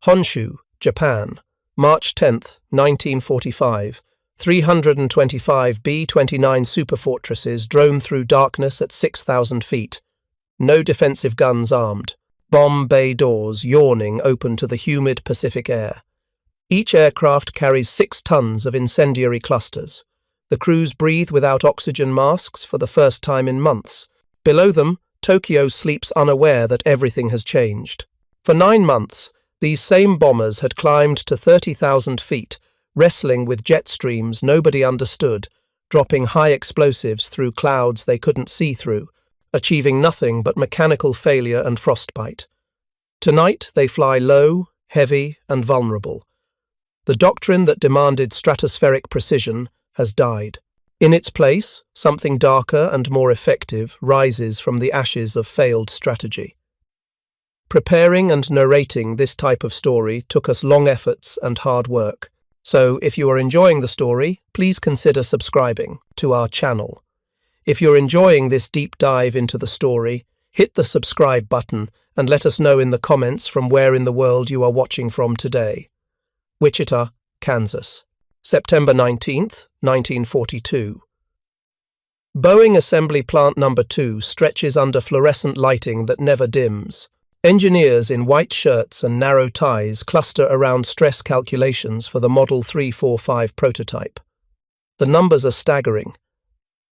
Honshu, Japan, March 10, 1945. 325 B-29 superfortresses drone through darkness at 6,000 feet. No defensive guns armed. Bomb bay doors yawning open to the humid Pacific air. Each aircraft carries 6 tons of incendiary clusters. The crews breathe without oxygen masks for the first time in months. Below them, Tokyo sleeps unaware that everything has changed. For 9 months, these same bombers had climbed to 30,000 feet, wrestling with jet streams nobody understood, dropping high explosives through clouds they couldn't see through, achieving nothing but mechanical failure and frostbite. Tonight they fly low, heavy, and vulnerable. The doctrine that demanded stratospheric precision has died. In its place, something darker and more effective rises from the ashes of failed strategy. Preparing and narrating this type of story took us long efforts and hard work. So, if you are enjoying the story, please consider subscribing to our channel. If you're enjoying this deep dive into the story, hit the subscribe button and let us know in the comments from where in the world you are watching from today. Wichita, Kansas, September 19th, 1942. Boeing Assembly Plant No. 2 stretches under fluorescent lighting that never dims. Engineers in white shirts and narrow ties cluster around stress calculations for the Model 345 prototype. The numbers are staggering.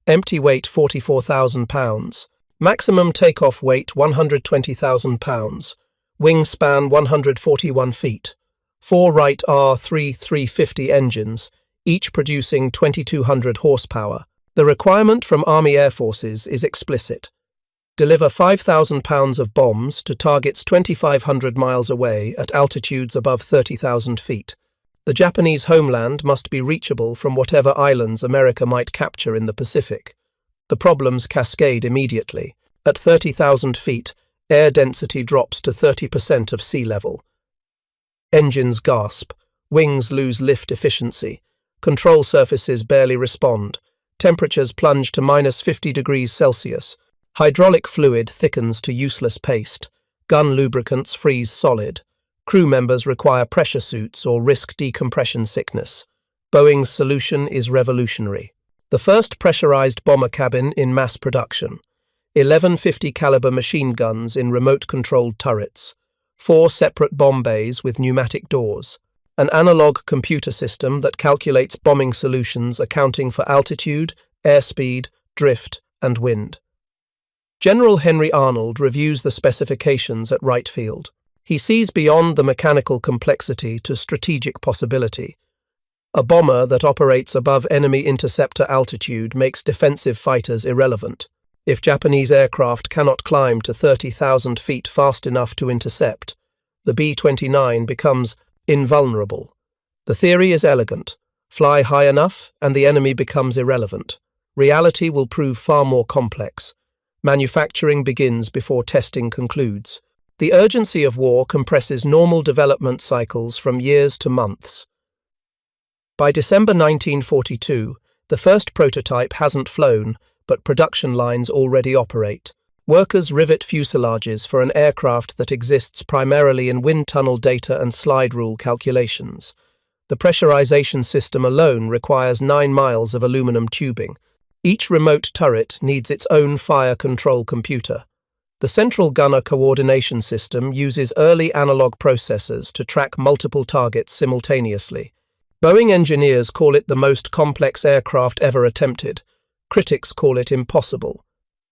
Empty weight 44,000 pounds, maximum takeoff weight 120,000 pounds, wingspan 141 feet, 4 Wright R3-350 engines, each producing 2,200 horsepower. The requirement from Army Air Forces is explicit. Deliver 5,000 pounds of bombs to targets 2,500 miles away at altitudes above 30,000 feet. The Japanese homeland must be reachable from whatever islands America might capture in the Pacific. The problems cascade immediately. At 30,000 feet, air density drops to 30% of sea level. Engines gasp, wings lose lift efficiency, control surfaces barely respond, temperatures plunge to -50 degrees Celsius, hydraulic fluid thickens to useless paste, gun lubricants freeze solid, crew members require pressure suits or risk decompression sickness. Boeing's solution is revolutionary. The first pressurized bomber cabin in mass production, 11 50 caliber machine guns in remote-controlled turrets, 4 separate bomb bays with pneumatic doors, an analog computer system that calculates bombing solutions accounting for altitude, airspeed, drift, and wind. General Henry Arnold reviews the specifications at Wright Field. He sees beyond the mechanical complexity to strategic possibility. A bomber that operates above enemy interceptor altitude makes defensive fighters irrelevant. If Japanese aircraft cannot climb to 30,000 feet fast enough to intercept, the B-29 becomes invulnerable. The theory is elegant. Fly high enough and the enemy becomes irrelevant. Reality will prove far more complex. Manufacturing begins before testing concludes. The urgency of war compresses normal development cycles from years to months. By December 1942, the first prototype hasn't flown, but production lines already operate. Workers rivet fuselages for an aircraft that exists primarily in wind tunnel data and slide rule calculations. The pressurization system alone requires 9 miles of aluminum tubing. Each remote turret needs its own fire control computer. The central gunner coordination system uses early analog processors to track multiple targets simultaneously. Boeing engineers call it the most complex aircraft ever attempted. Critics call it impossible.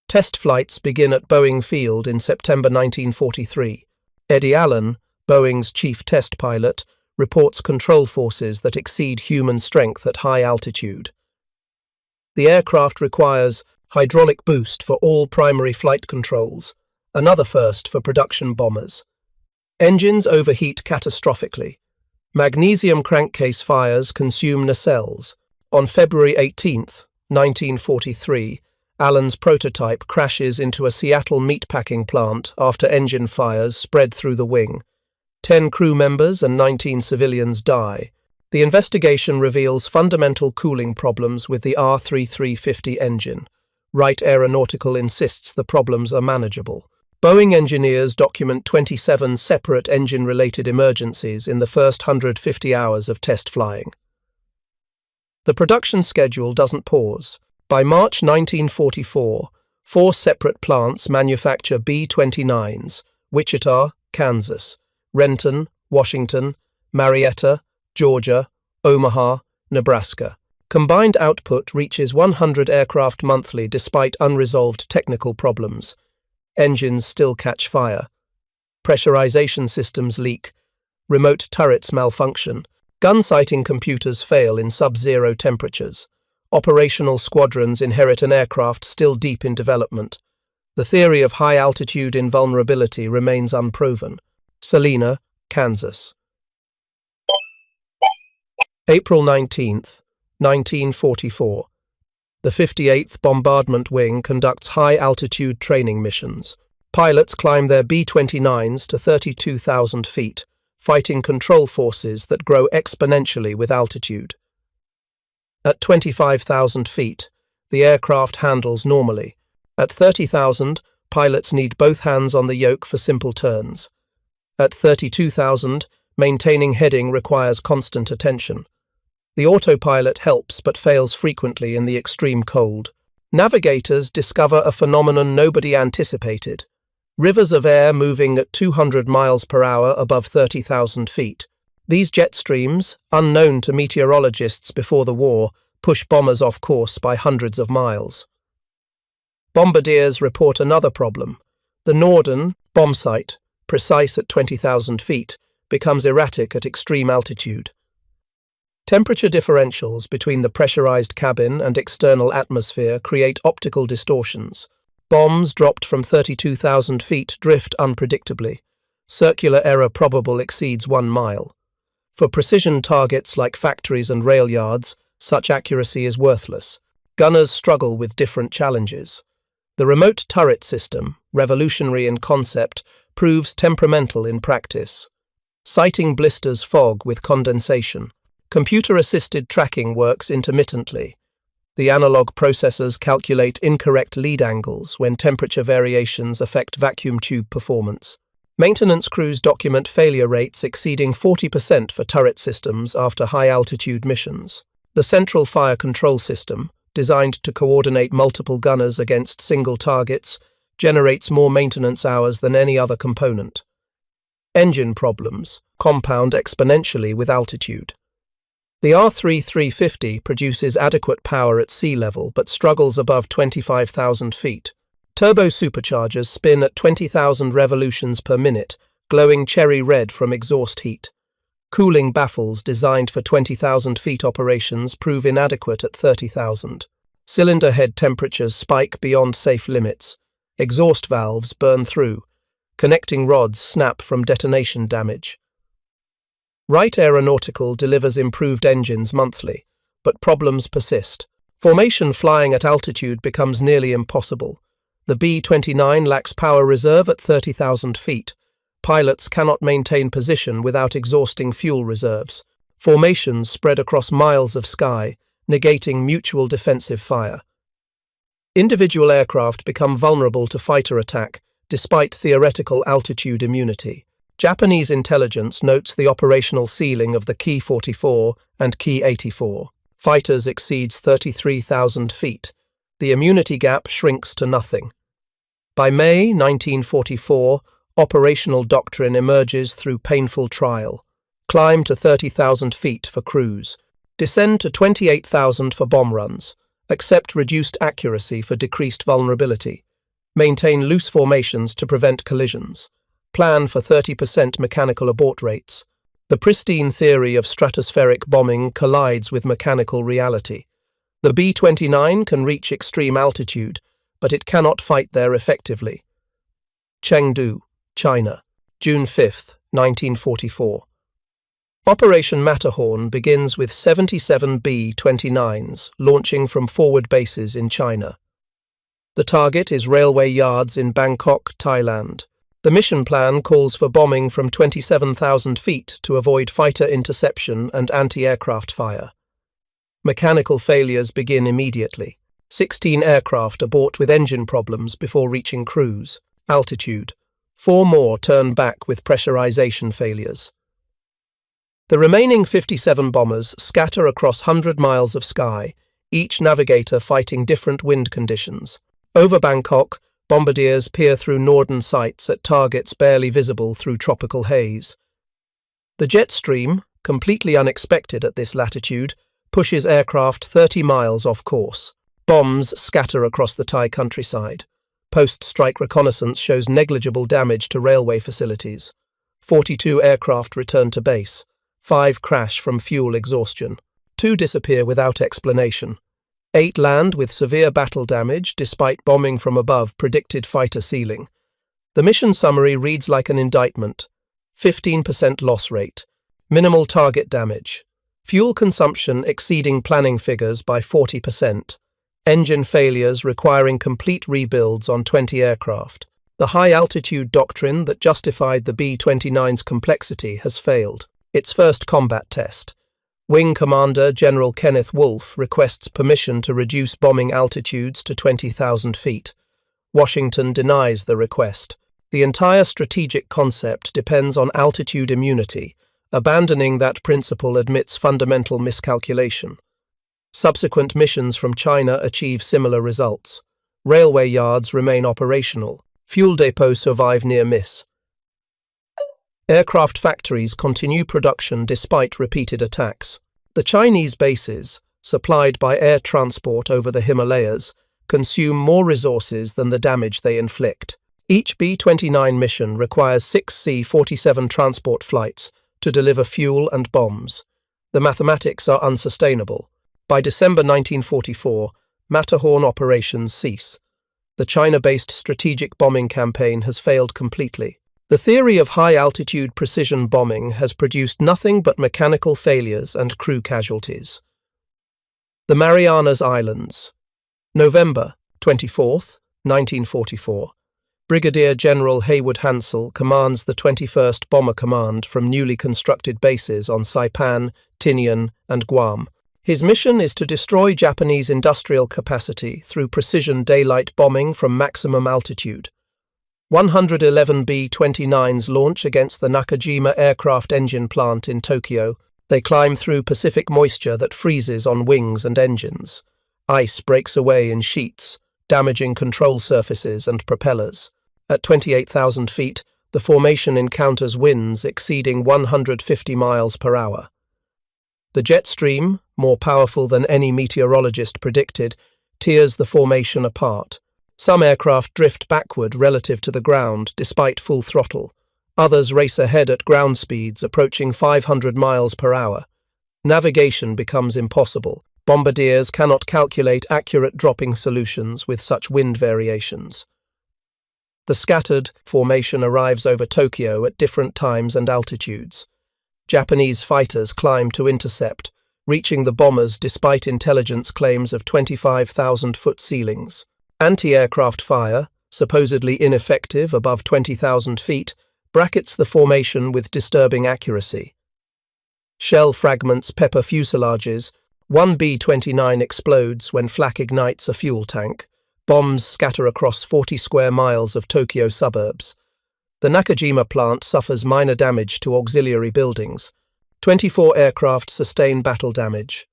Test flights begin at Boeing Field in September 1943. Eddie Allen, Boeing's chief test pilot, reports control forces that exceed human strength at high altitude. The aircraft requires hydraulic boost for all primary flight controls, another first for production bombers. Engines overheat catastrophically. Magnesium crankcase fires consume nacelles. On February 18, 1943, Allen's prototype crashes into a Seattle meatpacking plant after engine fires spread through the wing. 10 crew members and 19 civilians die. The investigation reveals fundamental cooling problems with the R3-350 engine. Wright Aeronautical insists the problems are manageable. Boeing engineers document 27 separate engine-related emergencies in the first 150 hours of test flying. The production schedule doesn't pause. By March 1944, 4 separate plants manufacture B-29s: Wichita, Kansas; Renton, Washington; Marietta, Georgia; Omaha, Nebraska. Combined output reaches 100 aircraft monthly despite unresolved technical problems. Engines still catch fire. Pressurization systems leak. Remote turrets malfunction. Gun sighting computers fail in sub-zero temperatures. Operational squadrons inherit an aircraft still deep in development. The theory of high-altitude invulnerability remains unproven. Salina, Kansas. April 19, 1944. The 58th Bombardment Wing conducts high-altitude training missions. Pilots climb their B-29s to 32,000 feet, fighting control forces that grow exponentially with altitude. At 25,000 feet, the aircraft handles normally. At 30,000, pilots need both hands on the yoke for simple turns. At 32,000, maintaining heading requires constant attention. The autopilot helps but fails frequently in the extreme cold. Navigators discover a phenomenon nobody anticipated: rivers of air moving at 200 miles per hour above 30,000 feet. These jet streams, unknown to meteorologists before the war, push bombers off course by hundreds of miles. Bombardiers report another problem. The Norden bombsight, precise at 20,000 feet, becomes erratic at extreme altitude. Temperature differentials between the pressurized cabin and external atmosphere create optical distortions. Bombs dropped from 32,000 feet drift unpredictably. Circular error probable exceeds 1 mile. For precision targets like factories and rail yards, such accuracy is worthless. Gunners struggle with different challenges. The remote turret system, revolutionary in concept, proves temperamental in practice. Sighting blisters fog with condensation. Computer-assisted tracking works intermittently. The analog processors calculate incorrect lead angles when temperature variations affect vacuum tube performance. Maintenance crews document failure rates exceeding 40% for turret systems after high-altitude missions. The Central Fire Control System, designed to coordinate multiple gunners against single targets, generates more maintenance hours than any other component. Engine problems compound exponentially with altitude. The R-350 produces adequate power at sea level but struggles above 25,000 feet. Turbo superchargers spin at 20,000 revolutions per minute, glowing cherry red from exhaust heat. Cooling baffles designed for 20,000 feet operations prove inadequate at 30,000. Cylinder head temperatures spike beyond safe limits. Exhaust valves burn through. Connecting rods snap from detonation damage. Wright Aeronautical delivers improved engines monthly, but problems persist. Formation flying at altitude becomes nearly impossible. The B-29 lacks power reserve at 30,000 feet. Pilots cannot maintain position without exhausting fuel reserves. Formations spread across miles of sky, negating mutual defensive fire. Individual aircraft become vulnerable to fighter attack, despite theoretical altitude immunity. Japanese intelligence notes the operational ceiling of the Ki-44 and Ki-84. Fighters exceeds 33,000 feet. The immunity gap shrinks to nothing. By May 1944, operational doctrine emerges through painful trial. Climb to 30,000 feet for cruise. Descend to 28,000 for bomb runs. Accept reduced accuracy for decreased vulnerability. Maintain loose formations to prevent collisions. Plan for 30% mechanical abort rates. The pristine theory of stratospheric bombing collides with mechanical reality. The B-29 can reach extreme altitude, but it cannot fight there effectively. Chengdu, China, June 5, 1944. Operation Matterhorn begins with 77 B-29s launching from forward bases in China. The target is railway yards in Bangkok, Thailand. The mission plan calls for bombing from 27,000 feet to avoid fighter interception and anti-aircraft fire. Mechanical failures begin immediately. 16 aircraft abort with engine problems before reaching cruise. Altitude. 4 more turn back with pressurization failures. The remaining 57 bombers scatter across 100 miles of sky, each navigator fighting different wind conditions. Over Bangkok, bombardiers peer through northern sights at targets barely visible through tropical haze. The jet stream, completely unexpected at this latitude, pushes aircraft 30 miles off course. Bombs scatter across the Thai countryside. Post-strike reconnaissance shows negligible damage to railway facilities. 42 aircraft return to base. 5 crash from fuel exhaustion. 2 disappear without explanation. 8 land with severe battle damage despite bombing from above predicted fighter ceiling. The mission summary reads like an indictment. 15% loss rate. Minimal target damage. Fuel consumption exceeding planning figures by 40%. Engine failures requiring complete rebuilds on 20 aircraft. The high-altitude doctrine that justified the B-29's complexity has failed. Its first combat test. Wing Commander General Kenneth Wolfe requests permission to reduce bombing altitudes to 20,000 feet. Washington denies the request. The entire strategic concept depends on altitude immunity. Abandoning that principle admits fundamental miscalculation. Subsequent missions from China achieve similar results. Railway yards remain operational. Fuel depots survive near miss. Aircraft factories continue production despite repeated attacks. The Chinese bases, supplied by air transport over the Himalayas, consume more resources than the damage they inflict. Each B-29 mission requires 6 C-47 transport flights to deliver fuel and bombs. The mathematics are unsustainable. By December 1944, Matterhorn operations cease. The China-based strategic bombing campaign has failed completely. The theory of high-altitude precision bombing has produced nothing but mechanical failures and crew casualties. The Marianas Islands. November 24, 1944. Brigadier General Haywood Hansell commands the 21st Bomber Command from newly constructed bases on Saipan, Tinian, and Guam. His mission is to destroy Japanese industrial capacity through precision daylight bombing from maximum altitude. 111 B-29s launch against the Nakajima aircraft engine plant in Tokyo. They climb through Pacific moisture that freezes on wings and engines. Ice breaks away in sheets, damaging control surfaces and propellers. At 28,000 feet, the formation encounters winds exceeding 150 miles per hour. The jet stream, more powerful than any meteorologist predicted, tears the formation apart. Some aircraft drift backward relative to the ground despite full throttle. Others race ahead at ground speeds approaching 500 miles per hour. Navigation becomes impossible. Bombardiers cannot calculate accurate dropping solutions with such wind variations. The scattered formation arrives over Tokyo at different times and altitudes. Japanese fighters climb to intercept, reaching the bombers despite intelligence claims of 25,000-foot ceilings. Anti-aircraft fire, supposedly ineffective above 20,000 feet, brackets the formation with disturbing accuracy. Shell fragments pepper fuselages. One B-29 explodes when flak ignites a fuel tank. Bombs scatter across 40 square miles of Tokyo suburbs. The Nakajima plant suffers minor damage to auxiliary buildings. 24 aircraft sustain battle damage.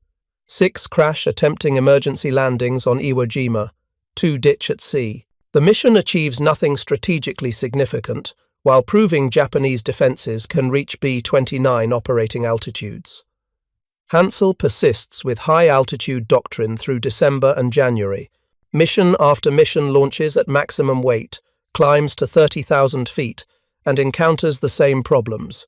6 crash attempting emergency landings on Iwo Jima. 2 ditch at sea. The mission achieves nothing strategically significant, while proving Japanese defenses can reach B-29 operating altitudes. Hansell persists with high-altitude doctrine through December and January. Mission after mission launches at maximum weight, climbs to 30,000 feet, and encounters the same problems.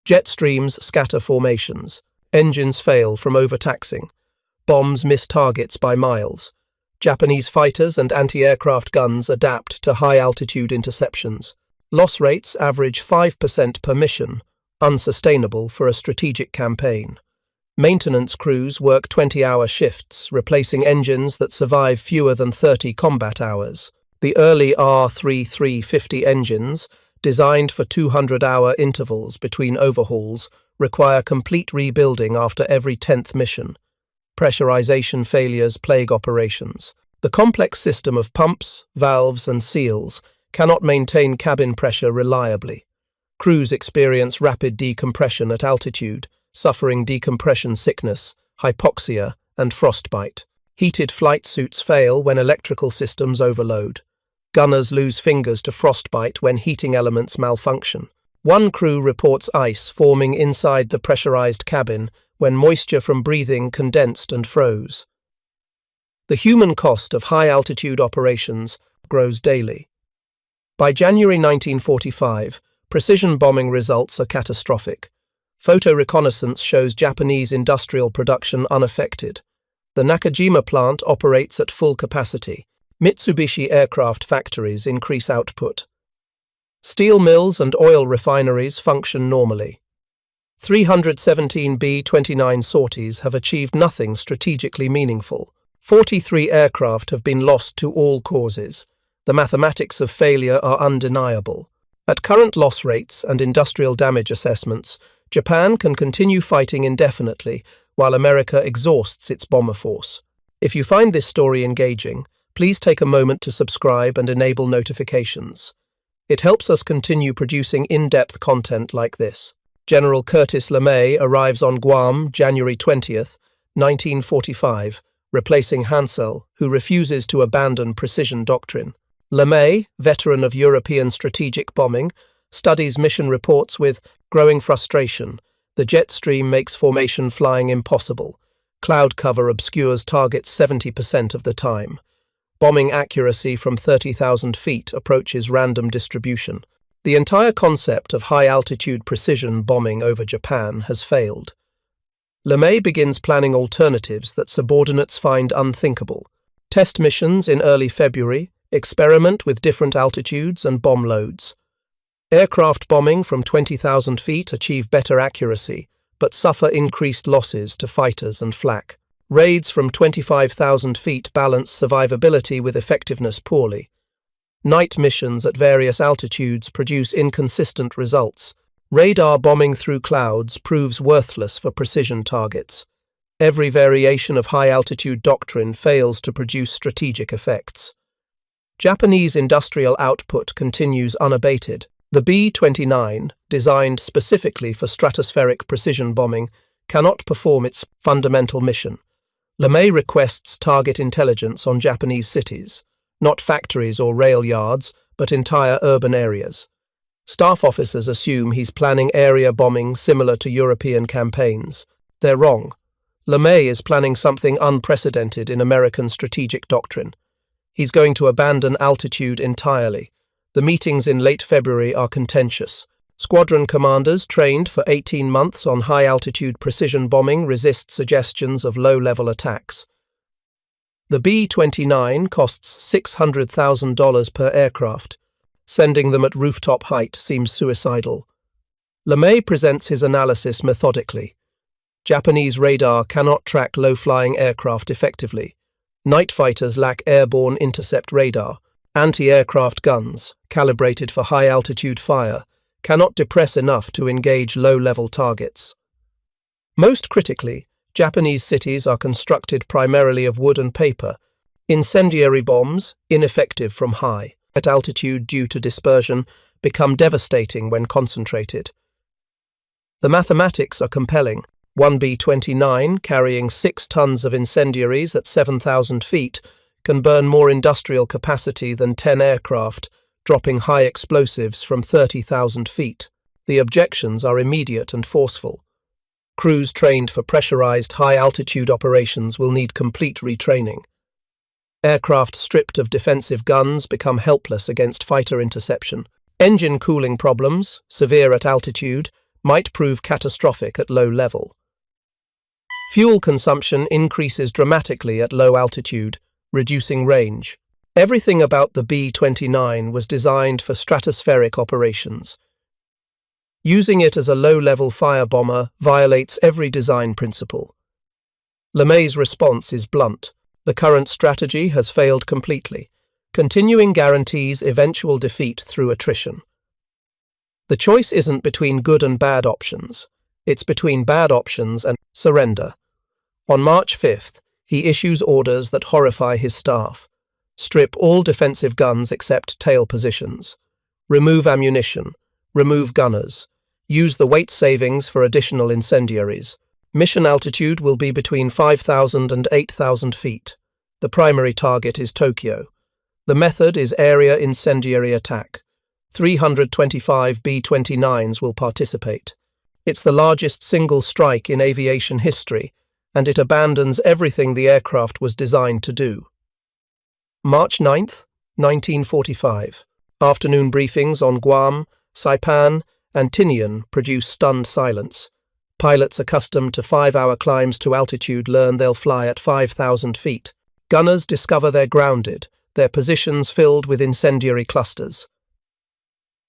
Jet streams scatter formations. Engines fail from overtaxing. Bombs miss targets by miles. Japanese fighters and anti-aircraft guns adapt to high-altitude interceptions. Loss rates average 5% per mission, unsustainable for a strategic campaign. Maintenance crews work 20-hour shifts, replacing engines that survive fewer than 30 combat hours. The early R-3350 engines, designed for 200-hour intervals between overhauls, require complete rebuilding after every 10th mission. Pressurization failures plague operations. The complex system of pumps, valves, and seals cannot maintain cabin pressure reliably. Crews experience rapid decompression at altitude, suffering decompression sickness, hypoxia, and frostbite. Heated flight suits fail when electrical systems overload. Gunners lose fingers to frostbite when heating elements malfunction. One crew reports ice forming inside the pressurized cabin when moisture from breathing condensed and froze. The human cost of high-altitude operations grows daily. By January 1945, precision bombing results are catastrophic. Photo reconnaissance shows Japanese industrial production unaffected. The Nakajima plant operates at full capacity. Mitsubishi aircraft factories increase output. Steel mills and oil refineries function normally. 317 B-29 sorties have achieved nothing strategically meaningful. 43 aircraft have been lost to all causes. The mathematics of failure are undeniable. At current loss rates and industrial damage assessments, Japan can continue fighting indefinitely while America exhausts its bomber force. If you find this story engaging, please take a moment to subscribe and enable notifications. It helps us continue producing in-depth content like this. General Curtis LeMay arrives on Guam January 20th, 1945, replacing Hansel, who refuses to abandon precision doctrine. LeMay, veteran of European strategic bombing, studies mission reports with growing frustration. The jet stream makes formation flying impossible. Cloud cover obscures targets 70% of the time. Bombing accuracy from 30,000 feet approaches random distribution. The entire concept of high-altitude precision bombing over Japan has failed. LeMay begins planning alternatives that subordinates find unthinkable. Test missions in early February, experiment with different altitudes and bomb loads. Aircraft bombing from 20,000 feet achieve better accuracy, but suffer increased losses to fighters and flak. Raids from 25,000 feet balance survivability with effectiveness poorly. Night missions at various altitudes produce inconsistent results. Radar bombing through clouds proves worthless for precision targets. Every variation of high-altitude doctrine fails to produce strategic effects. Japanese industrial output continues unabated. The B-29, designed specifically for stratospheric precision bombing, cannot perform its fundamental mission. LeMay requests target intelligence on Japanese cities, not factories or rail yards, but entire urban areas. Staff officers assume he's planning area bombing similar to European campaigns. They're wrong. LeMay is planning something unprecedented in American strategic doctrine. He's going to abandon altitude entirely. The meetings in late February are contentious. Squadron commanders trained for 18 months on high-altitude precision bombing resist suggestions of low-level attacks. The B-29 costs $600,000 per aircraft. Sending them at rooftop height seems suicidal. LeMay presents his analysis methodically. Japanese radar cannot track low-flying aircraft effectively. Night fighters lack airborne intercept radar. Anti-aircraft guns, calibrated for high-altitude fire, cannot depress enough to engage low-level targets. Most critically, Japanese cities are constructed primarily of wood and paper. Incendiary bombs, ineffective from high at altitude due to dispersion, become devastating when concentrated. The mathematics are compelling. One B-29, carrying 6 tons of incendiaries at 7,000 feet, can burn more industrial capacity than 10 aircraft, dropping high explosives from 30,000 feet. The objections are immediate and forceful. Crews trained for pressurized high-altitude operations will need complete retraining. Aircraft stripped of defensive guns become helpless against fighter interception. Engine cooling problems, severe at altitude, might prove catastrophic at low level. Fuel consumption increases dramatically at low altitude, reducing range. Everything about the B-29 was designed for stratospheric operations. Using it as a low-level firebomber violates every design principle. LeMay's response is blunt. The current strategy has failed completely. Continuing guarantees eventual defeat through attrition. The choice isn't between good and bad options. It's between bad options and surrender. On March 5th, he issues orders that horrify his staff. Strip all defensive guns except tail positions. Remove ammunition. Remove gunners. Use the weight savings for additional incendiaries. Mission altitude will be between 5,000 and 8,000 feet. The primary target is Tokyo. The method is area incendiary attack. 325 B-29s will participate. It's the largest single strike in aviation history, and it abandons everything the aircraft was designed to do. March 9th, 1945. Afternoon briefings on Guam, Saipan, and Tinian produce stunned silence. Pilots accustomed to 5-hour climbs to altitude learn they'll fly at 5,000 feet. Gunners discover they're grounded, their positions filled with incendiary clusters.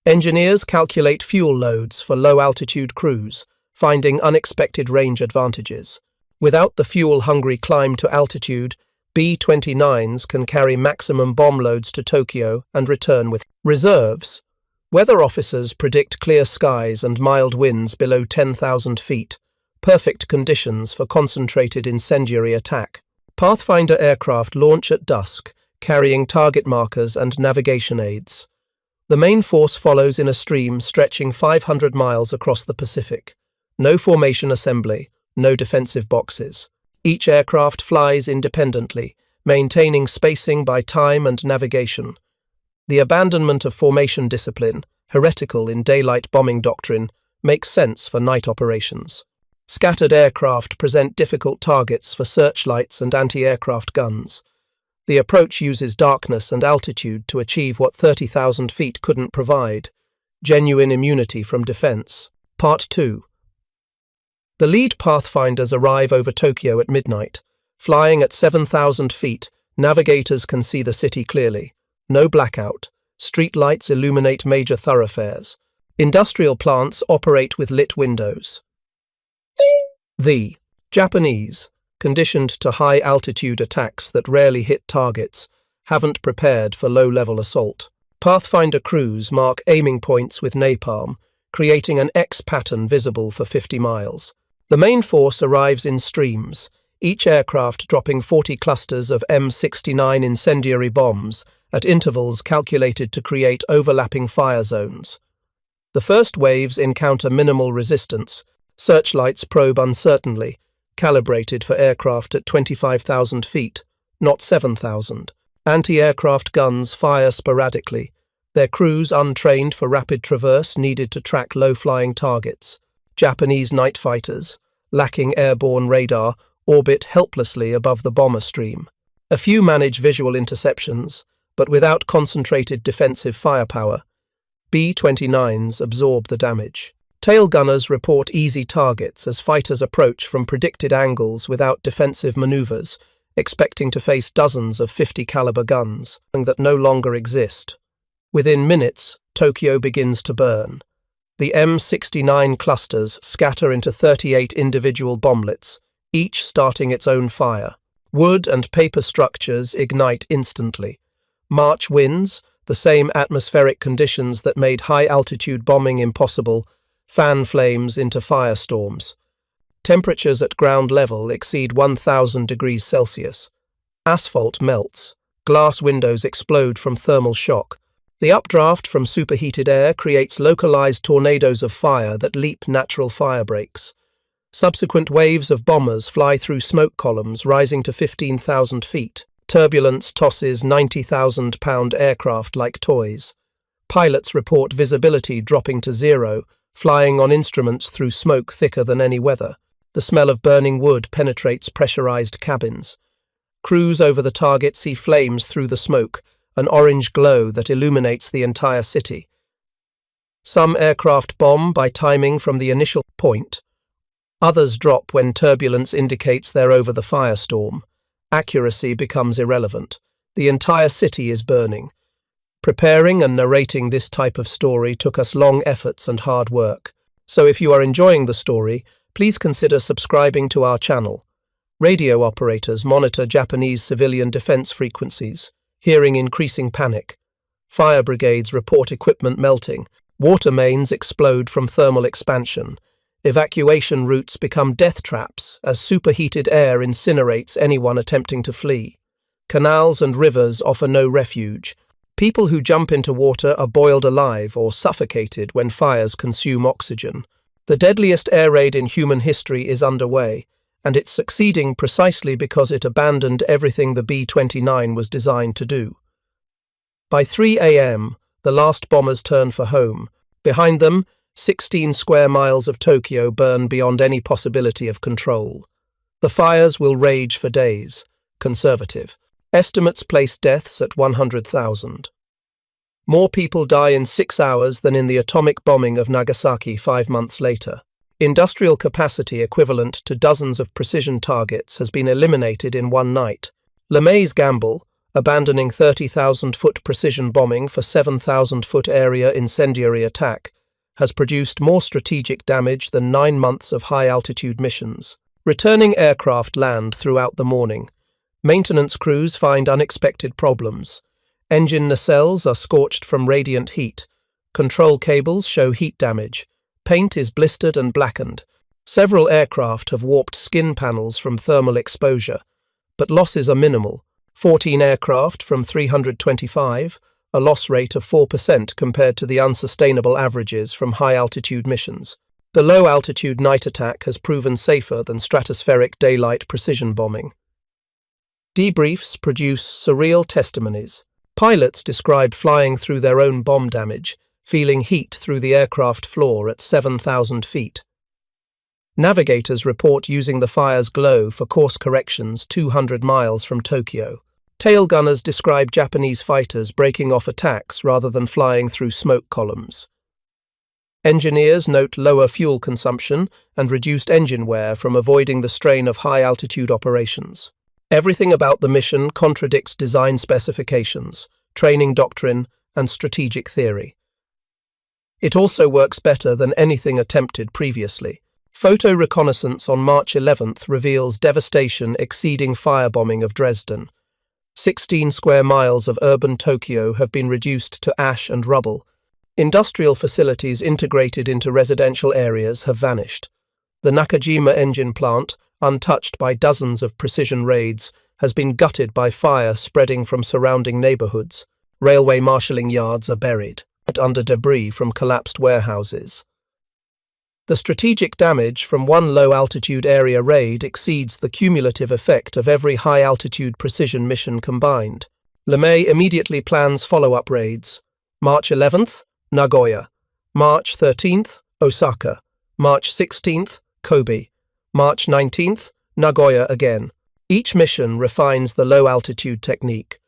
Engineers calculate fuel loads for low-altitude crews, finding unexpected range advantages. Without the fuel-hungry climb to altitude, B-29s can carry maximum bomb loads to Tokyo and return with reserves. Weather officers predict clear skies and mild winds below 10,000 feet, perfect conditions for concentrated incendiary attack. Pathfinder aircraft launch at dusk, carrying target markers and navigation aids. The main force follows in a stream stretching 500 miles across the Pacific. No formation assembly, no defensive boxes. Each aircraft flies independently, maintaining spacing by time and navigation. The abandonment of formation discipline, heretical in daylight bombing doctrine, makes sense for night operations. Scattered aircraft present difficult targets for searchlights and anti-aircraft guns. The approach uses darkness and altitude to achieve what 30,000 feet couldn't provide: genuine immunity from defense. Part 2. The lead pathfinders arrive over Tokyo at midnight. Flying at 7,000 feet, navigators can see the city clearly. No blackout. Street lights illuminate major thoroughfares. Industrial plants operate with lit windows. The Japanese, conditioned to high-altitude attacks that rarely hit targets, haven't prepared for low-level assault. Pathfinder crews mark aiming points with napalm, creating an X pattern visible for 50 miles. The main force arrives in streams, each aircraft dropping 40 clusters of M69 incendiary bombs at intervals calculated to create overlapping fire zones. The first waves encounter minimal resistance. Searchlights probe uncertainly, calibrated for aircraft at 25,000 feet, not 7,000. Anti-aircraft guns fire sporadically, their crews untrained for rapid traverse needed to track low-flying targets. Japanese night fighters, lacking airborne radar, orbit helplessly above the bomber stream. A few manage visual interceptions, but without concentrated defensive firepower, B-29s absorb the damage. Tail gunners report easy targets as fighters approach from predicted angles without defensive maneuvers, expecting to face dozens of 50-caliber guns that no longer exist. Within minutes, Tokyo begins to burn. The M69 clusters scatter into 38 individual bomblets, each starting its own fire. Wood and paper structures ignite instantly. March winds, the same atmospheric conditions that made high-altitude bombing impossible, fan flames into firestorms. Temperatures at ground level exceed 1,000 degrees Celsius. Asphalt melts. Glass windows explode from thermal shock. The updraft from superheated air creates localized tornadoes of fire that leap natural fire breaks. Subsequent waves of bombers fly through smoke columns rising to 15,000 feet. Turbulence tosses 90,000-pound aircraft like toys. Pilots report visibility dropping to zero, flying on instruments through smoke thicker than any weather. The smell of burning wood penetrates pressurized cabins. Crews over the target see flames through the smoke, an orange glow that illuminates the entire city. Some aircraft bomb by timing from the initial point. Others drop when turbulence indicates they're over the firestorm. Accuracy becomes irrelevant. The entire city is burning. Preparing and narrating this type of story took us long efforts and hard work. So if you are enjoying the story, please consider subscribing to our channel. Radio operators monitor Japanese civilian defense frequencies, hearing increasing panic. Fire brigades report equipment melting. Water mains explode from thermal expansion. Evacuation routes become death traps as superheated air incinerates anyone attempting to flee. Canals and rivers offer no refuge. People who jump into water are boiled alive or suffocated when fires consume oxygen. The deadliest air raid in human history is underway, and it's succeeding precisely because it abandoned everything the B-29 was designed to do. By 3 a.m., the last bombers turn for home. Behind them, 16 square miles of Tokyo burn beyond any possibility of control. The fires will rage for days. Conservative. Estimates place deaths at 100,000. More people die in 6 hours than in the atomic bombing of Nagasaki 5 months later. Industrial capacity equivalent to dozens of precision targets has been eliminated in one night. LeMay's gamble, abandoning 30,000-foot precision bombing for 7,000-foot area incendiary attack, has produced more strategic damage than 9 months of high-altitude missions. Returning aircraft land throughout the morning. Maintenance crews find unexpected problems. Engine nacelles are scorched from radiant heat. Control cables show heat damage. Paint is blistered and blackened. Several aircraft have warped skin panels from thermal exposure, but losses are minimal. 14 aircraft from 325, a loss rate of 4% compared to the unsustainable averages from high-altitude missions. The low-altitude night attack has proven safer than stratospheric daylight precision bombing. Debriefs produce surreal testimonies. Pilots describe flying through their own bomb damage, feeling heat through the aircraft floor at 7,000 feet. Navigators report using the fire's glow for course corrections 200 miles from Tokyo. Tail gunners describe Japanese fighters breaking off attacks rather than flying through smoke columns. Engineers note lower fuel consumption and reduced engine wear from avoiding the strain of high-altitude operations. Everything about the mission contradicts design specifications, training doctrine, and strategic theory. It also works better than anything attempted previously. Photo reconnaissance on March 11th reveals devastation exceeding firebombing of Dresden. 16 square miles of urban Tokyo have been reduced to ash and rubble. Industrial facilities integrated into residential areas have vanished. The Nakajima engine plant, untouched by dozens of precision raids, has been gutted by fire spreading from surrounding neighborhoods. Railway marshalling yards are buried under debris from collapsed warehouses. The strategic damage from one low-altitude area raid exceeds the cumulative effect of every high-altitude precision mission combined. LeMay immediately plans follow-up raids. March 11th, Nagoya. March 13th, Osaka. March 16th, Kobe. March 19th, Nagoya again. Each mission refines the low-altitude technique.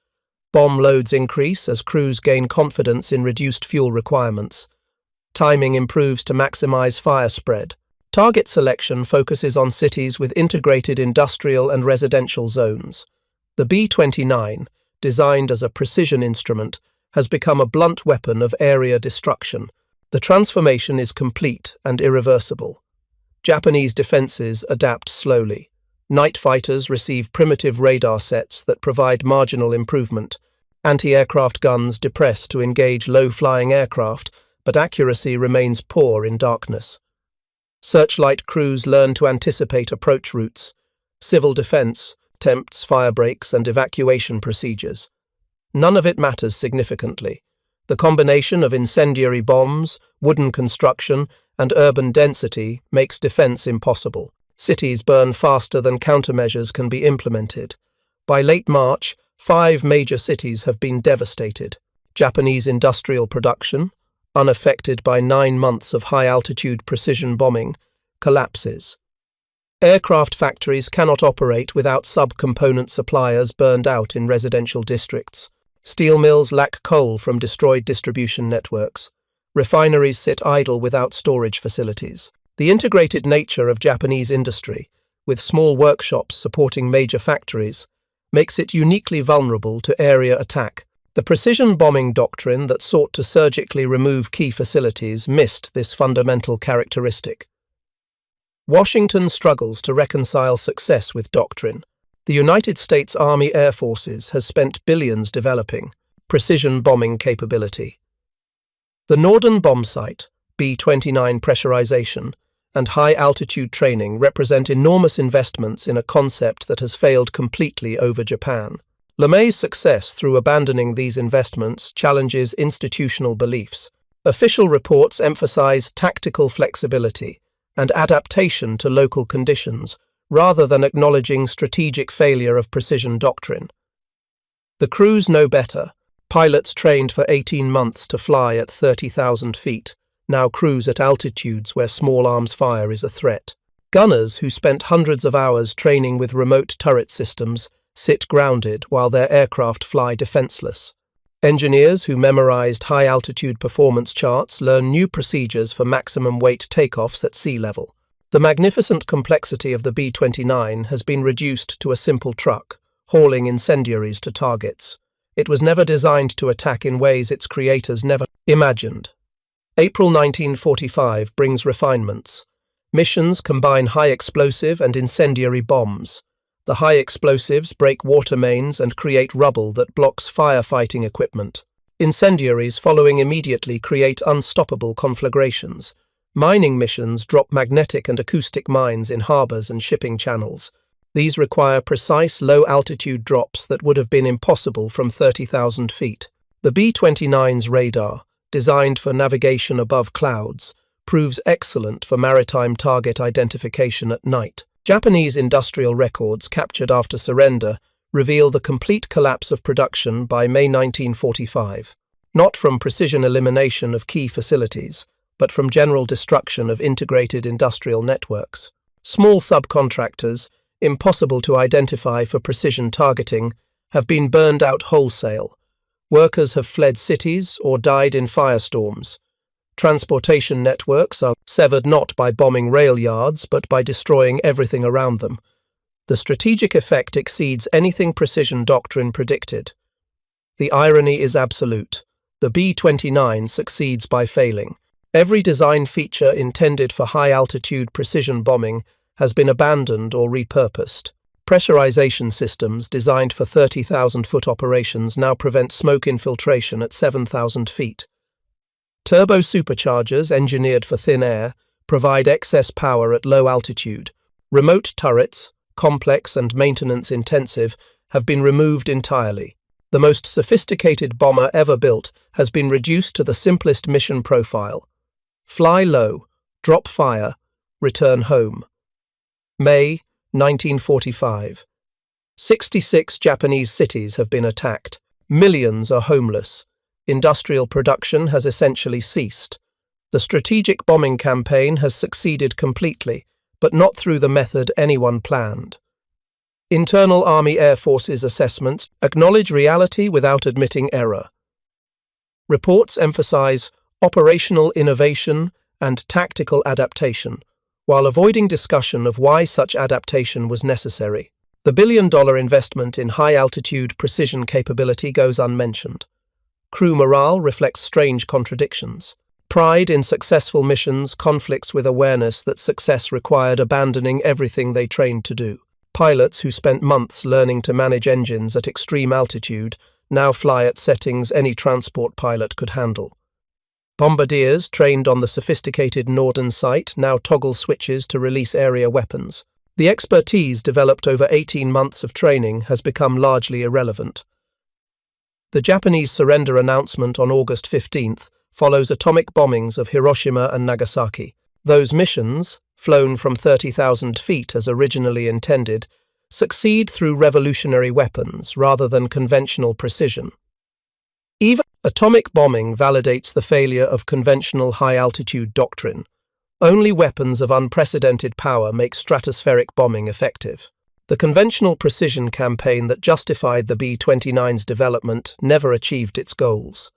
Bomb loads increase as crews gain confidence in reduced fuel requirements. Timing improves to maximize fire spread. Target selection focuses on cities with integrated industrial and residential zones. The B-29, designed as a precision instrument, has become a blunt weapon of area destruction. The transformation is complete and irreversible. Japanese defenses adapt slowly. Night fighters receive primitive radar sets that provide marginal improvement. Anti-aircraft guns depress to engage low-flying aircraft, but accuracy remains poor in darkness. Searchlight crews learn to anticipate approach routes. Civil defense attempts fire breaks and evacuation procedures. None of it matters significantly. The combination of incendiary bombs, wooden construction, and urban density makes defense impossible. Cities burn faster than countermeasures can be implemented. By late March, 5 major cities have been devastated. Japanese industrial production, unaffected by 9 months of high-altitude precision bombing, collapses. Aircraft factories cannot operate without sub-component suppliers burned out in residential districts. Steel mills lack coal from destroyed distribution networks. Refineries sit idle without storage facilities. The integrated nature of Japanese industry, with small workshops supporting major factories, makes it uniquely vulnerable to area attack. The precision bombing doctrine that sought to surgically remove key facilities missed this fundamental characteristic. Washington struggles to reconcile success with doctrine. The United States Army Air Forces has spent billions developing precision bombing capability. The Norden bomb sight, B-29 pressurization, and high-altitude training represent enormous investments in a concept that has failed completely over Japan. LeMay's success through abandoning these investments challenges institutional beliefs. Official reports emphasize tactical flexibility and adaptation to local conditions, rather than acknowledging strategic failure of precision doctrine. The crews know better. Pilots trained for 18 months to fly at 30,000 feet now cruise at altitudes where small arms fire is a threat. Gunners who spent hundreds of hours training with remote turret systems sit grounded while their aircraft fly defenseless. Engineers who memorized high-altitude performance charts learn new procedures for maximum weight takeoffs at sea level. The magnificent complexity of the B-29 has been reduced to a simple truck, hauling incendiaries to targets. It was never designed to attack in ways its creators never imagined. April 1945 brings refinements. Missions combine high-explosive and incendiary bombs. The high explosives break water mains and create rubble that blocks firefighting equipment. Incendiaries following immediately create unstoppable conflagrations. Mining missions drop magnetic and acoustic mines in harbors and shipping channels. These require precise low-altitude drops that would have been impossible from 30,000 feet. The B-29's radar, designed for navigation above clouds, proves excellent for maritime target identification at night. Japanese industrial records captured after surrender reveal the complete collapse of production by May 1945, not from precision elimination of key facilities, but from general destruction of integrated industrial networks. Small subcontractors, impossible to identify for precision targeting, have been burned out wholesale. Workers have fled cities or died in firestorms. Transportation networks are severed not by bombing rail yards, but by destroying everything around them. The strategic effect exceeds anything precision doctrine predicted. The irony is absolute. The B-29 succeeds by failing. Every design feature intended for high-altitude precision bombing has been abandoned or repurposed. Pressurization systems designed for 30,000-foot operations now prevent smoke infiltration at 7,000 feet. Turbo superchargers engineered for thin air provide excess power at low altitude. Remote turrets, complex and maintenance-intensive, have been removed entirely. The most sophisticated bomber ever built has been reduced to the simplest mission profile. Fly low, drop fire, return home. May 1945. 66 Japanese cities have been attacked. Millions are homeless. Industrial production has essentially ceased. The strategic bombing campaign has succeeded completely, but not through the method anyone planned. Internal Army Air Forces assessments acknowledge reality without admitting error. Reports emphasize operational innovation and tactical adaptation, while avoiding discussion of why such adaptation was necessary. The billion-dollar investment in high-altitude precision capability goes unmentioned. Crew morale reflects strange contradictions. Pride in successful missions conflicts with awareness that success required abandoning everything they trained to do. Pilots who spent months learning to manage engines at extreme altitude now fly at settings any transport pilot could handle. Bombardiers trained on the sophisticated Norden sight now toggle switches to release area weapons. The expertise developed over 18 months of training has become largely irrelevant. The Japanese surrender announcement on August 15th follows atomic bombings of Hiroshima and Nagasaki. Those missions, flown from 30,000 feet as originally intended, succeed through revolutionary weapons rather than conventional precision. Even atomic bombing validates the failure of conventional high-altitude doctrine. Only weapons of unprecedented power make stratospheric bombing effective. The conventional precision campaign that justified the B-29's development never achieved its goals.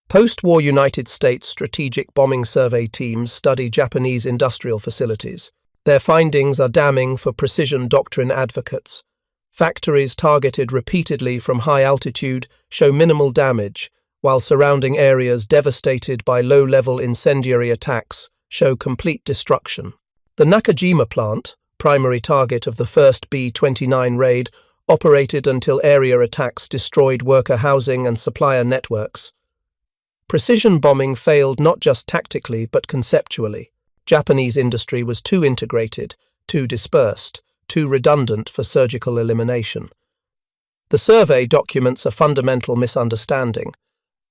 Post-war United States strategic bombing survey teams study Japanese industrial facilities. Their findings are damning for precision doctrine advocates. Factories targeted repeatedly from high altitude show minimal damage, while surrounding areas devastated by low-level incendiary attacks show complete destruction. The Nakajima plant, primary target of the first B-29 raid, operated until area attacks destroyed worker housing and supplier networks. Precision bombing failed not just tactically but conceptually. Japanese industry was too integrated, too dispersed, too redundant for surgical elimination. The survey documents a fundamental misunderstanding.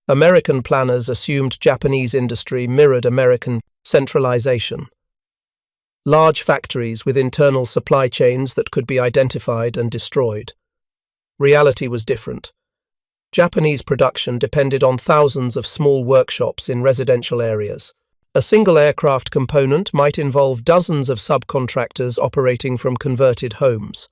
American planners assumed Japanese industry mirrored American centralization. Large factories with internal supply chains that could be identified and destroyed. Reality was different. Japanese production depended on thousands of small workshops in residential areas. A single aircraft component might involve dozens of subcontractors operating from converted homes.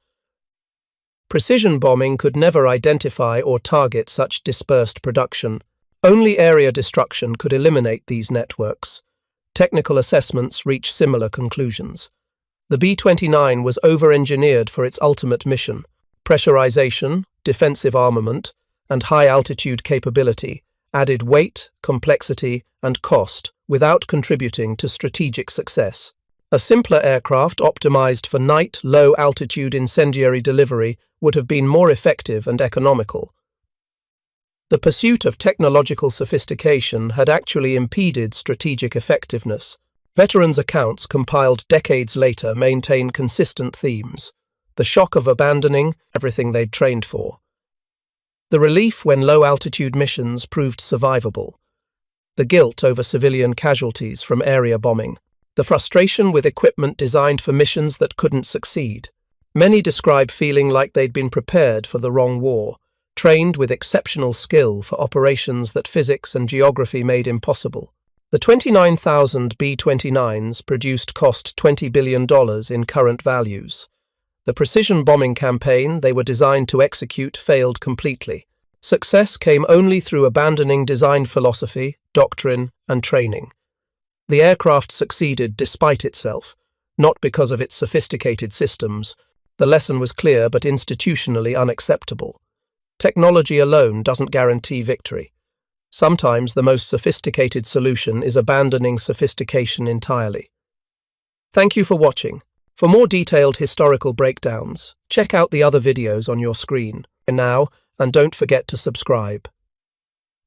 Precision bombing could never identify or target such dispersed production. Only area destruction could eliminate these networks. Technical assessments reach similar conclusions. The B-29 was over-engineered for its ultimate mission: pressurization, defensive armament, and high-altitude capability added weight, complexity, and cost without contributing to strategic success. A simpler aircraft optimized for night, low-altitude incendiary delivery would have been more effective and economical. The pursuit of technological sophistication had actually impeded strategic effectiveness. Veterans' accounts compiled decades later maintain consistent themes: the shock of abandoning everything they'd trained for, the relief when low-altitude missions proved survivable, the guilt over civilian casualties from area bombing, the frustration with equipment designed for missions that couldn't succeed. Many describe feeling like they'd been prepared for the wrong war, trained with exceptional skill for operations that physics and geography made impossible. The 29,000 B-29s produced cost $20 billion in current values. The precision bombing campaign they were designed to execute failed completely. Success came only through abandoning design philosophy, doctrine, and training. The aircraft succeeded despite itself, not because of its sophisticated systems. The lesson was clear but institutionally unacceptable. Technology alone doesn't guarantee victory. Sometimes the most sophisticated solution is abandoning sophistication entirely. Thank you for watching. For more detailed historical breakdowns, check out the other videos on your screen now, and don't forget to subscribe.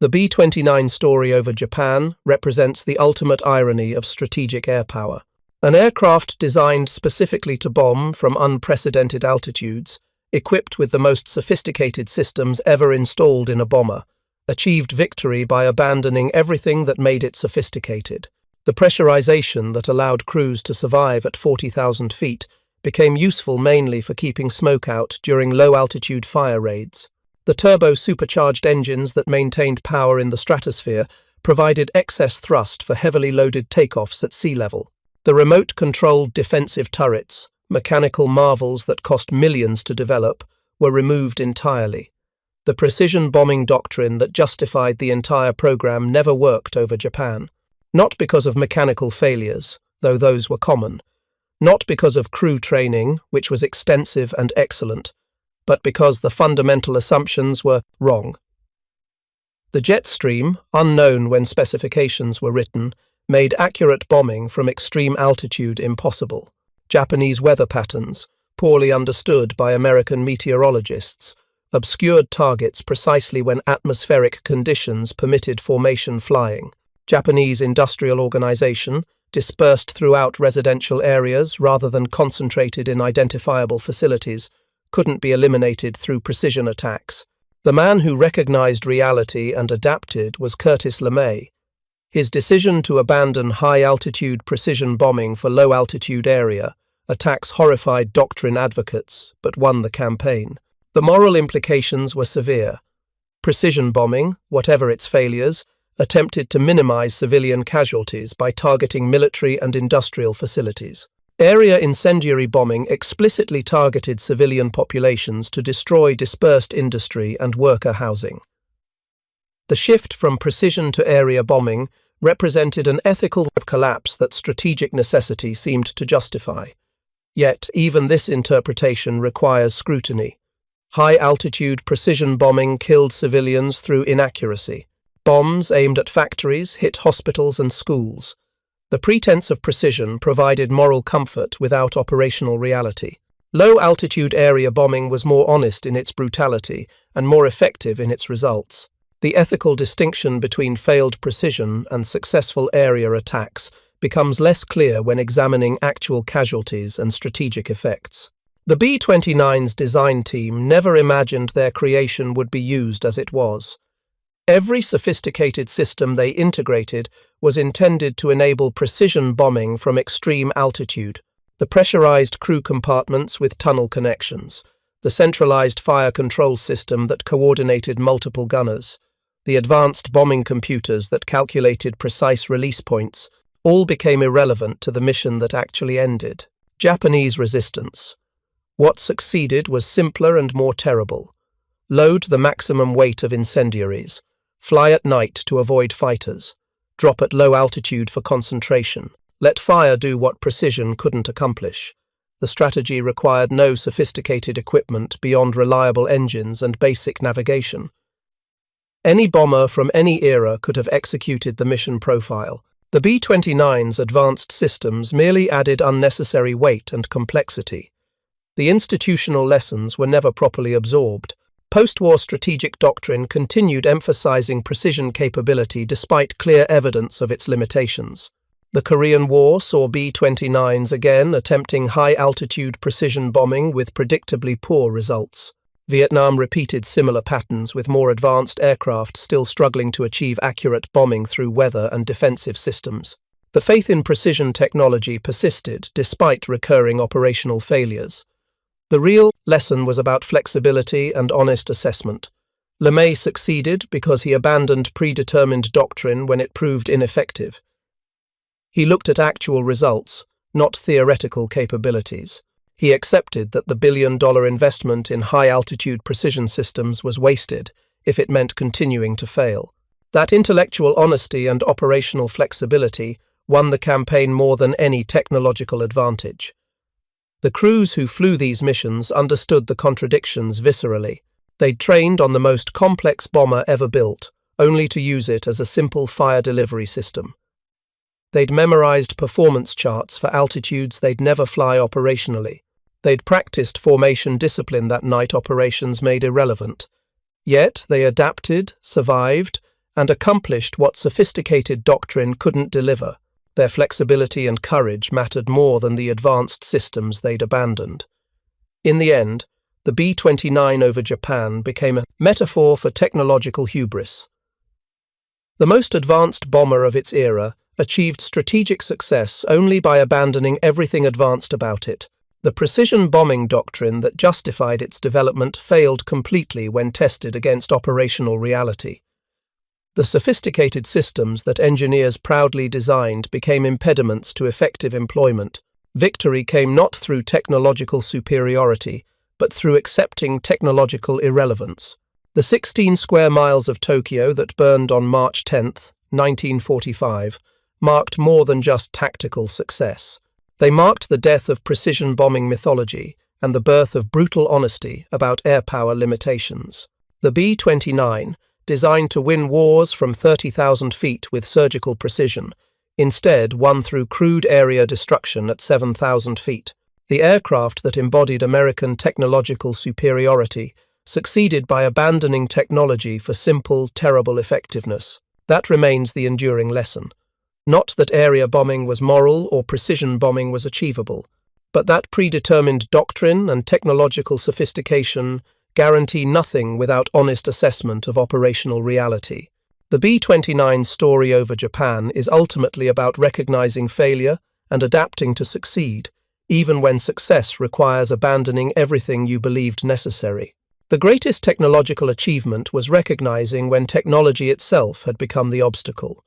The B-29 story over Japan represents the ultimate irony of strategic air power. An aircraft designed specifically to bomb from unprecedented altitudes, equipped with the most sophisticated systems ever installed in a bomber, achieved victory by abandoning everything that made it sophisticated. The pressurization that allowed crews to survive at 40,000 feet became useful mainly for keeping smoke out during low-altitude fire raids. The turbo-supercharged engines that maintained power in the stratosphere provided excess thrust for heavily loaded takeoffs at sea level. The remote-controlled defensive turrets, mechanical marvels that cost millions to develop, were removed entirely. The precision bombing doctrine that justified the entire program never worked over Japan. Not because of mechanical failures, though those were common. Not because of crew training, which was extensive and excellent, but because the fundamental assumptions were wrong. The jet stream, unknown when specifications were written, made accurate bombing from extreme altitude impossible. Japanese weather patterns, poorly understood by American meteorologists, obscured targets precisely when atmospheric conditions permitted formation flying. Japanese industrial organization, dispersed throughout residential areas rather than concentrated in identifiable facilities, couldn't be eliminated through precision attacks. The man who recognized reality and adapted was Curtis LeMay. His decision to abandon high-altitude precision bombing for low-altitude area attacks horrified doctrine advocates, but won the campaign. The moral implications were severe. Precision bombing, whatever its failures, attempted to minimize civilian casualties by targeting military and industrial facilities. Area incendiary bombing explicitly targeted civilian populations to destroy dispersed industry and worker housing. The shift from precision to area bombing represented an ethical collapse that strategic necessity seemed to justify. Yet, even this interpretation requires scrutiny. High-altitude precision bombing killed civilians through inaccuracy. Bombs aimed at factories hit hospitals and schools. The pretense of precision provided moral comfort without operational reality. Low-altitude area bombing was more honest in its brutality and more effective in its results. The ethical distinction between failed precision and successful area attacks becomes less clear when examining actual casualties and strategic effects. The B-29's design team never imagined their creation would be used as it was. Every sophisticated system they integrated was intended to enable precision bombing from extreme altitude. The pressurized crew compartments with tunnel connections, the centralized fire control system that coordinated multiple gunners, the advanced bombing computers that calculated precise release points, all became irrelevant to the mission that actually ended. Japanese resistance. What succeeded was simpler and more terrible. Load the maximum weight of incendiaries. Fly at night to avoid fighters. Drop at low altitude for concentration. Let fire do what precision couldn't accomplish. The strategy required no sophisticated equipment beyond reliable engines and basic navigation. Any bomber from any era could have executed the mission profile. The B-29's advanced systems merely added unnecessary weight and complexity. The institutional lessons were never properly absorbed. Post-war strategic doctrine continued emphasizing precision capability despite clear evidence of its limitations. The Korean War saw B-29s again attempting high-altitude precision bombing with predictably poor results. Vietnam repeated similar patterns with more advanced aircraft still struggling to achieve accurate bombing through weather and defensive systems. The faith in precision technology persisted despite recurring operational failures. The real lesson was about flexibility and honest assessment. LeMay succeeded because he abandoned predetermined doctrine when it proved ineffective. He looked at actual results, not theoretical capabilities. He accepted that the billion-dollar investment in high-altitude precision systems was wasted if it meant continuing to fail. That intellectual honesty and operational flexibility won the campaign more than any technological advantage. The crews who flew these missions understood the contradictions viscerally. They'd trained on the most complex bomber ever built, only to use it as a simple fire delivery system. They'd memorized performance charts for altitudes they'd never fly operationally. They'd practiced formation discipline that night operations made irrelevant. Yet they adapted, survived, and accomplished what sophisticated doctrine couldn't deliver. Their flexibility and courage mattered more than the advanced systems they'd abandoned. In the end, the B-29 over Japan became a metaphor for technological hubris. The most advanced bomber of its era achieved strategic success only by abandoning everything advanced about it. The precision bombing doctrine that justified its development failed completely when tested against operational reality. The sophisticated systems that engineers proudly designed became impediments to effective employment. Victory came not through technological superiority, but through accepting technological irrelevance. The 16 square miles of Tokyo that burned on March 10, 1945, marked more than just tactical success. They marked the death of precision bombing mythology and the birth of brutal honesty about air power limitations. The B-29, designed to win wars from 30,000 feet with surgical precision, instead won through crude area destruction at 7,000 feet. The aircraft that embodied American technological superiority succeeded by abandoning technology for simple, terrible effectiveness. That remains the enduring lesson. Not that area bombing was moral or precision bombing was achievable, but that predetermined doctrine and technological sophistication guarantee nothing without honest assessment of operational reality. The B-29's story over Japan is ultimately about recognizing failure and adapting to succeed, even when success requires abandoning everything you believed necessary. The greatest technological achievement was recognizing when technology itself had become the obstacle.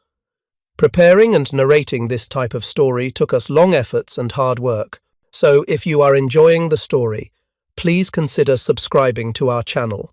Preparing and narrating this type of story took us long efforts and hard work, so if you are enjoying the story, please consider subscribing to our channel.